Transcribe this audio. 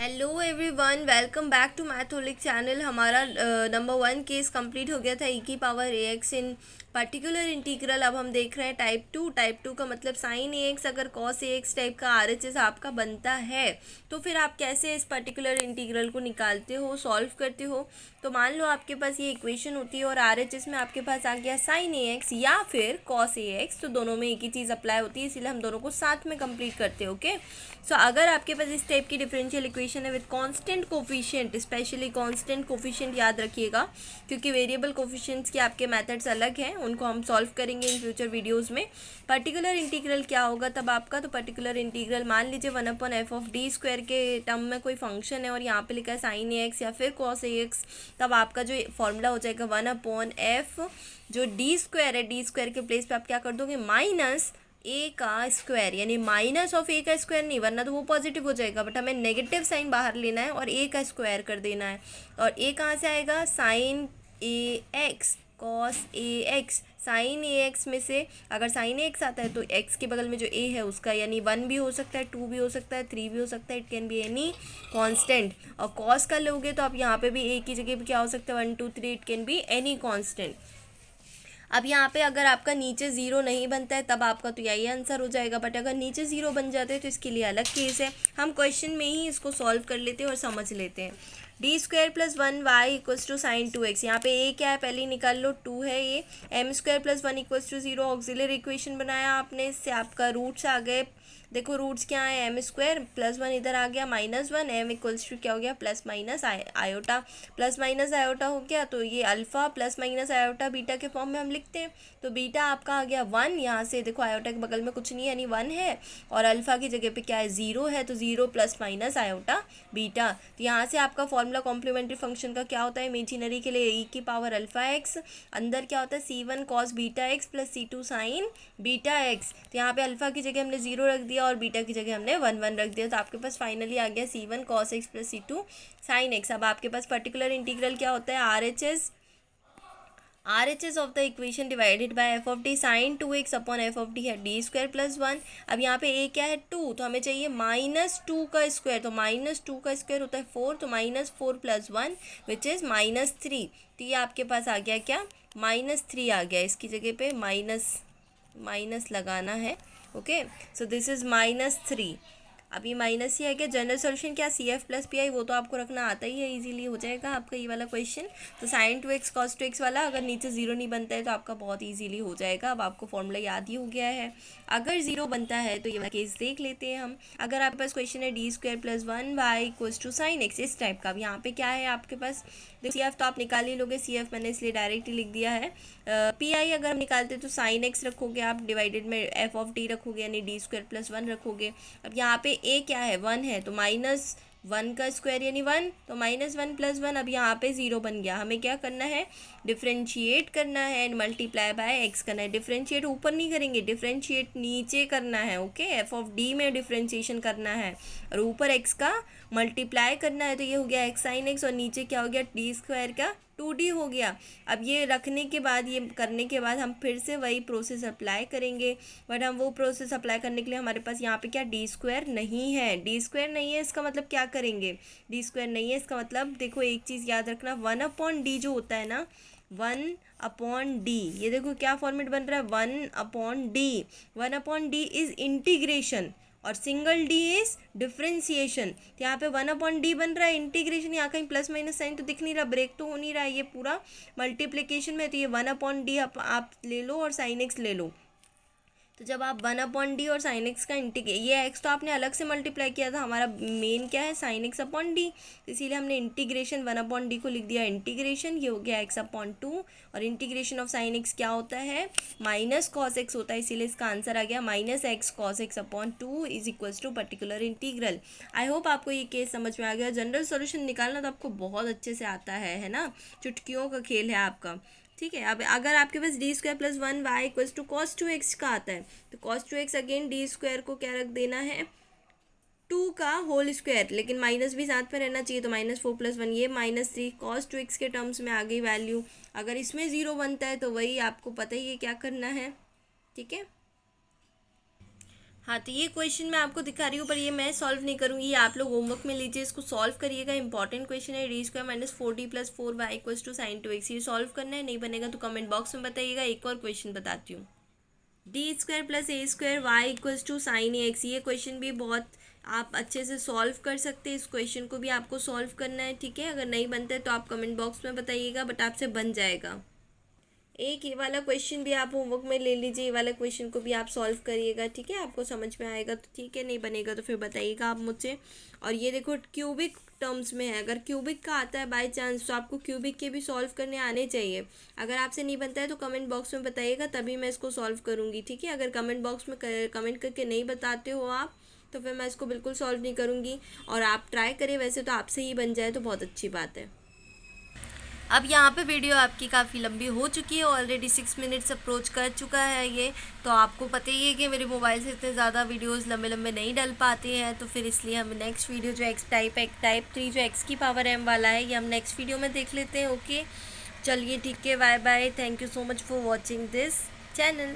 Hello everyone, welcome back to Matholic channel. हमारा नंबर 1 case complete हो गया था, ई की power a x in particular integral. अब हम देख रहे हैं टाइप 2 का मतलब साइन ए एक्स अगर कॉस ए एक्स टाइप का आरएचएस आपका बनता है तो फिर आप कैसे इस पर्टिकुलर इंटीग्रल को निकालते हो, सॉल्व करते हो। तो मान लो आपके पास ये इक्वेशन होती है और आरएचएस में आपके पास आ गया साइन ए एक्स या फिर कॉस ए एक्स, तो दोनों में एक ही चीज़ अप्लाई होती है, इसीलिए हम दोनों को साथ में कंप्लीट करते हैं। ओके, सो अगर आपके पास इस टाइप की डिफरेंशियल इक्वेशन है with constant coefficient, specially constant coefficient याद रखिएगा क्योंकि वेरिएबल कोफिशिएंट्स के आपके मेथड्स अलग हैं, उनको हम सॉल्व करेंगे इन फ्यूचर वीडियोस में। पर्टिकुलर इंटीग्रल क्या होगा तब आपका, तो पर्टिकुलर इंटीग्रल मान लीजिए 1/f(d²) के टर्म में कोई फंक्शन है और यहाँ पे लिखा है साइन ए एक्स या फिर कॉस ए एक्स, तब आपका जो फॉर्मूला हो जाएगा 1/f जो d² है, d² के प्लेस पे आप क्या कर दोगे माइनस ए का स्क्वायर, यानी माइनस ऑफ ए का स्क्वायर नहीं, वरना तो वो पॉजिटिव हो जाएगा, बट हमें नेगेटिव साइन बाहर लेना है और ए का स्क्वायर कर देना है। और ए कहाँ से आएगा, sign a x cos a x. Sign a x में से अगर साइन ए एक्स आता है तो एक्स के बगल में जो ए है उसका, यानी 1 भी हो सकता है, 2 भी हो सकता है, 3 भी हो सकता है, it can be any constant. और कॉस का लोगे तो आप यहाँ पे भी ए की जगह पे क्या हो सकता है, 1 2 3, it can be any constant. अब यहाँ पे अगर आपका नीचे ज़ीरो नहीं बनता है तब आपका तो यही आंसर हो जाएगा, बट अगर नीचे ज़ीरो बन जाते हैं तो इसके लिए अलग केस है, हम क्वेश्चन में ही इसको सॉल्व कर लेते हैं और समझ लेते हैं। d²+1y = sin 2x, यहाँ पे ए क्या है पहले ही निकाल लो, 2 है ये। m² + 1 = 0, ऑक्सिलरी इक्वेशन बनाया आपने, इससे आपका रूट्स आ गए। देखो रूट्स क्या है, m² +1 इधर आ गया -1, m = क्या हो गया plus minus iota, plus minus iota हो गया, तो ये alpha plus minus iota beta के फॉर्म में हम लिखते हैं। तो बीटा आपका आ गया 1, यहाँ से देखो आयोटा के बगल में कुछ नहीं है यानी 1 है, और अल्फ़ा की जगह पे क्या है 0 है, तो 0 प्लस माइनस आयोटा बीटा। तो यहाँ से आपका फॉर्मूला कॉम्प्लीमेंट्री फंक्शन का क्या होता है, इमेजिनरी के लिए e की पावर अल्फ़ा एक्स, अंदर क्या होता है c1 cos beta x plus c2 sin beta x. तो यहाँ पे अल्फ़ा की जगह हमने 0 रख दिया और बीटा की जगह हमने 1 रख दिया, तो आपके पास फाइनली आ गया c1 cos x plus c2 sin x। अब आपके पास पर्टिकुलर इंटीग्रल क्या होता है, RHS of the equation divided by f of D sine 2x upon f of D है d²+1। अब यहाँ पे a क्या है 2, तो हमें चाहिए -2 का स्क्वायर, तो -2 का स्क्वायर होता है 4, तो -4 + 1 विच इज़ -3। तो ये आपके पास आ गया क्या, -3 आ गया, इसकी जगह पे माइनस लगाना है। Okay, so this is -3। अब ये माइनस ही है क्या, जनरल सोल्यूशन क्या CF + PI, वो तो आपको रखना आता ही है, इजीली हो जाएगा आपका ये वाला क्वेश्चन। तो sin 2x cos 2x वाला अगर नीचे ज़ीरो नहीं बनता है तो आपका बहुत इजीली हो जाएगा। अब आपको फॉर्मूला याद ही हो गया है। अगर ज़ीरो बनता है तो ये वाला केस देख लेते हैं हम। अगर आपके पास क्वेश्चन है d²+1y = sin x, इस टाइप का। अब यहाँ पे क्या है आपके पास, CF तो आप निकाल ही लोगे, CF मैंने इसलिए डायरेक्ट ही लिख दिया है। PI अगर हम निकालते तो sin x रखोगे आप, डिवाइडेड में f ऑफ d रखोगे, यानी d²+1 रखोगे। अब यहाँ पे a क्या है 1 है, तो -1 का स्क्वायर यानी 1, तो -1 + 1। अब यहाँ पे 0 बन गया, हमें क्या करना है, डिफ्रेंशिएट करना है एंड मल्टीप्लाई बाय x करना है। डिफ्रेंशिएट ऊपर नहीं करेंगे, डिफ्रेंशिएट नीचे करना है। ओके, f ऑफ d में डिफ्रेंशिएशन करना है और ऊपर x का मल्टीप्लाई करना है, तो ये हो गया x sin x, और नीचे क्या हो गया d² का 2d हो गया। अब ये रखने के बाद, ये करने के बाद हम फिर से वही प्रोसेस अप्लाई करेंगे, बट हम वो प्रोसेस अप्लाई करने के लिए हमारे पास यहाँ पे क्या d² नहीं है। d² नहीं है इसका मतलब क्या करेंगे, d² नहीं है इसका मतलब देखो एक चीज़ याद रखना, 1/d जो होता है ना, 1/d, ये देखो क्या फॉर्मेट बन रहा है, 1/d। 1/d इज़ इंटीग्रेशन और सिंगल डी इज डिफ्रेंसिएशन। तो यहाँ पे 1/d बन रहा है, इंटीग्रेशन यहाँ कहीं प्लस माइनस साइन तो दिख नहीं रहा, ब्रेक तो हो नहीं रहा है, ये पूरा मल्टीप्लिकेशन में, तो ये 1/d आप ले लो और साइन एक्स ले लो। तो जब आप 1/d और sin x का ये x तो आपने अलग से मल्टीप्लाई किया था, हमारा मेन क्या है sin x/d, इसीलिए हमने इंटीग्रेशन 1/d को लिख दिया इंटीग्रेशन, ये हो गया x/2, और इंटीग्रेशन ऑफ sin x क्या होता है, -cos x होता है, इसीलिए इसका आंसर आ गया -x cos x/2 = particular integral. I hope आपको ये केस समझ में आ गया। जनरल सोल्यूशन निकालना तो आपको बहुत अच्छे से आता है ना, चुटकियों का खेल है आपका, ठीक है। अब अगर आपके पास d²+1y = cos 2x का आता है तो cos 2x अगेन d² को क्या रख देना है, 2 का होल स्क्वायर, लेकिन माइनस भी साथ में रहना चाहिए, तो -4 + 1 ये -3 cos 2x के टर्म्स में आ गई वैल्यू। अगर इसमें 0 बनता है तो वही आपको पता ही है क्या करना है, ठीक है। हाँ, तो ये क्वेश्चन मैं आपको दिखा रही हूँ, पर ये मैं सॉल्व नहीं करूँगी, ये आप लोग होमवर्क में लीजिए, इसको सॉल्व करिएगा। इंपॉर्टेंट क्वेश्चन है। डी² minus 4D plus 4y equals to sine 2x, ये सॉल्व करना है। नहीं बनेगा तो कमेंट बॉक्स में बताइएगा। एक और क्वेश्चन बताती हूँ। D² plus A² y equals to sine ax, ये क्वेश्चन भी बहुत आप अच्छे से सॉल्व कर सकते हैं। इस क्वेश्चन को भी आपको सॉल्व करना है, ठीक है। अगर नहीं बनता है तो आप कमेंट बॉक्स में बताइएगा, बट आपसे बन जाएगा। एक ये वाला क्वेश्चन भी आप होमवर्क में ले लीजिए, ये वाला क्वेश्चन को भी आप सॉल्व करिएगा, ठीक है। आपको समझ में आएगा तो ठीक है, नहीं बनेगा तो फिर बताइएगा आप मुझसे। और ये देखो क्यूबिक टर्म्स में है, अगर क्यूबिक का आता है बाय चांस तो आपको क्यूबिक के भी सॉल्व करने आने चाहिए। अगर आपसे नहीं बनता है तो कमेंट बॉक्स में बताइएगा, तभी मैं इसको सॉल्व करूँगी, ठीक है। अगर कमेंट बॉक्स में कमेंट करके नहीं बताते हो आप तो फिर मैं इसको बिल्कुल सॉल्व नहीं करूँगी। और आप ट्राई करें, वैसे तो आपसे ही बन जाए तो बहुत अच्छी बात है। अब यहाँ पे वीडियो आपकी काफ़ी लंबी हो चुकी है, ऑलरेडी 6 मिनट्स अप्रोच कर चुका है ये। तो आपको पता ही है कि मेरे मोबाइल से इतने ज़्यादा वीडियोस लंबे लंबे नहीं डल पाते हैं, तो फिर इसलिए हम नेक्स्ट वीडियो जो टाइप 3 जो x की पावर m वाला है, ये हम नेक्स्ट वीडियो में देख लेते हैं। ओके, चलिए ठीक है, bye bye. Thank you so much for watching this channel.